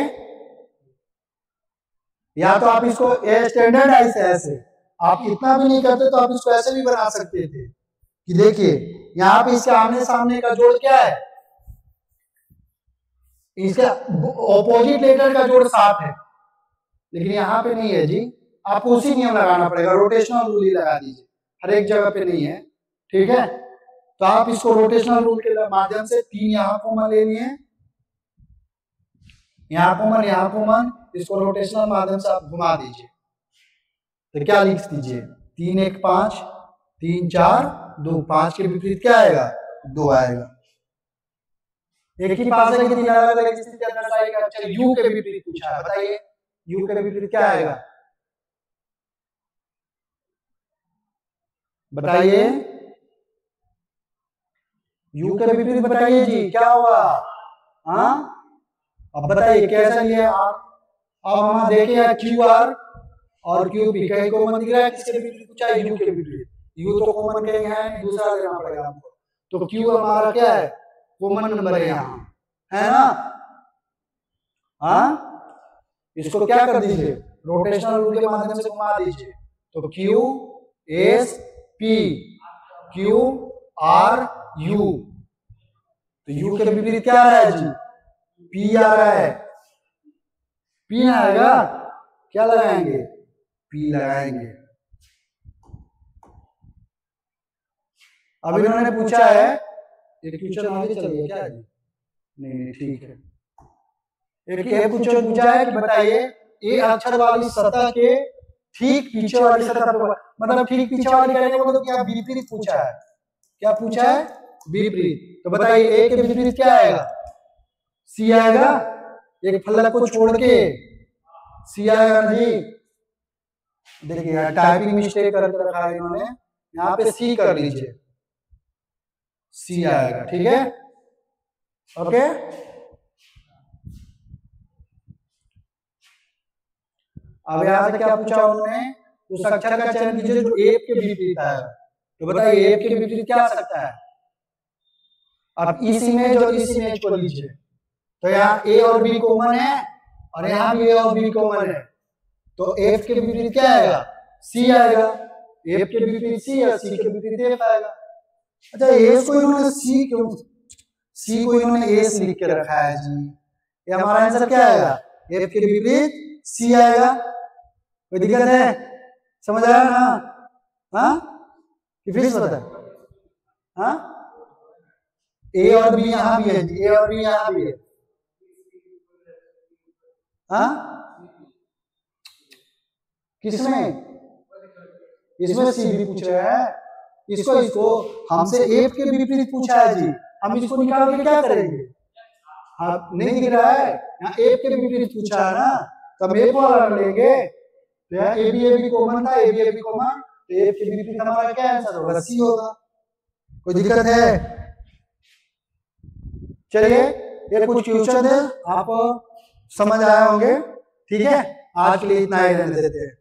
या तो आप इसको स्टैंडर्डाइज है ऐसे, आप इतना भी नहीं करते तो आप इसको ऐसे भी बना सकते थे कि देखिए यहाँ पे इसके आमने सामने का जोड़ क्या है, इसका ऑपोजिट लेटर का जोड़ 7 है, लेकिन यहाँ पे नहीं है जी, आपको उसी नियम लगाना पड़ेगा, रोटेशनल रूल ही लगा दीजिए, हर एक जगह पे नहीं है, ठीक है। तो आप इसको रोटेशनल रूल के माध्यम से 3 यहाँ कॉमन ले लिए, यहाँ कॉमन, यहाँ कॉमन, इसको रोटेशनल माध्यम से आप घुमा दीजिए, तो क्या लिख दीजिए? 3 1 5, 3 4 2, 5 के विपरीत क्या आएगा? 2 आएगा। एक ही पासे के 3 अलग अलग स्थितियां दर्शाएगा। अच्छा, यू के विपरीत पूछा है, बताइए यू के विपरीत क्या आएगा? बताइए यू के विपरीत बताइए जी, क्या होगा? हाँ, अब बताइए कैसा लिया आप? अब हम देखें क्यू आर और क्यू पी कहीं कॉमन दिख रहा है, किसके विपरीत पूछा है? यू के विपरीत। यू तो कॉमन कहीं है, दूसरा लेना पड़ेगा हमको, तो क्यू हमारा क्या है? कॉमन नंबर है यहाँ, है ना? हाँ, इसको क्या कर दीजिए? रोटेशनल रूल के माध्यम से घुमा दीजिए, तो Q S P, Q R you, तो यू के विपरीत क्या आ रहा है जी? पी आ रहा है, पी आएगा, क्या लगाएंगे? पी लगाएंगे। अब इन्होंने पूछा है, एक क्वेश्चन आगे चलिए क्या जी? नहीं ठीक है, एक ये क्वेश्चन पूछा है कि बताइए ए अक्षर वाली सतह के ठीक पीछे वाली सतह पर, मतलब ठीक पीछे वाली कहने का मतलब क्या? विपरीत पूछा है। क्या पूछा है? विपरीत। तो बताइए ए के विपरीत क्या आएगा? सी आएगा, एक फलक को छोड़ के सी आएगा ना जी। देखिए टाइपिंग मिस्टेक करके रखा है इन्होंने, यहाँ पे सी कर लीजिए, सी आएगा, ठीक है, ओके। अब यहाँ से क्या पूछा उन्होंने, उस अक्षर का चयन कीजिए जो एफ के विपरीत है। तो बताइए एफ के विपरीत क्या आ सकता है? अब इस इमेज और इस इमेज को लीजिए, तो यहाँ ए और बी कॉमन है और यहाँ भी ए और बी कॉमन है, तो एफ के विपरीत क्या आएगा? सी आएगा। एफ के विपरीत सी है, सी के विपरीत एफ आएगा। अच्छा एस को इन्होंने सी क्यों, सी को इन्होंने एस लिख के रखा है जी, ये हमारा आंसर क्या आएगा? एफ के विपरीत सी आएगा। कोई दिक्कत है? समझ आया ना? हाँ कि फिर से बता, हाँ ए और बी यहाँ भी है जी, ए और बी यहाँ भी है, हाँ किसमें? इसमें सी भी पूछ रहे हैं, इसको हमसे एफ के विपरीत पूछा है जी, हम इसको निकाल के क्या करेंगे? हाँ नहीं दिख रहा है, यहाँ एफ के विपरीत पूछा है ना, तो हम एफ वाला लेंगे, तो यहाँ ए बी कॉमन था, ए बी कॉमन, तो एफ के विपरीत हमारा क्या आंसर होगा? सी होगा। कोई दिक्कत है? चलिए ये कुछ क्वेश्चन है, आप समझ आए होंगे, ठीक है? आज के लिए इतना ही रहने देते हैं।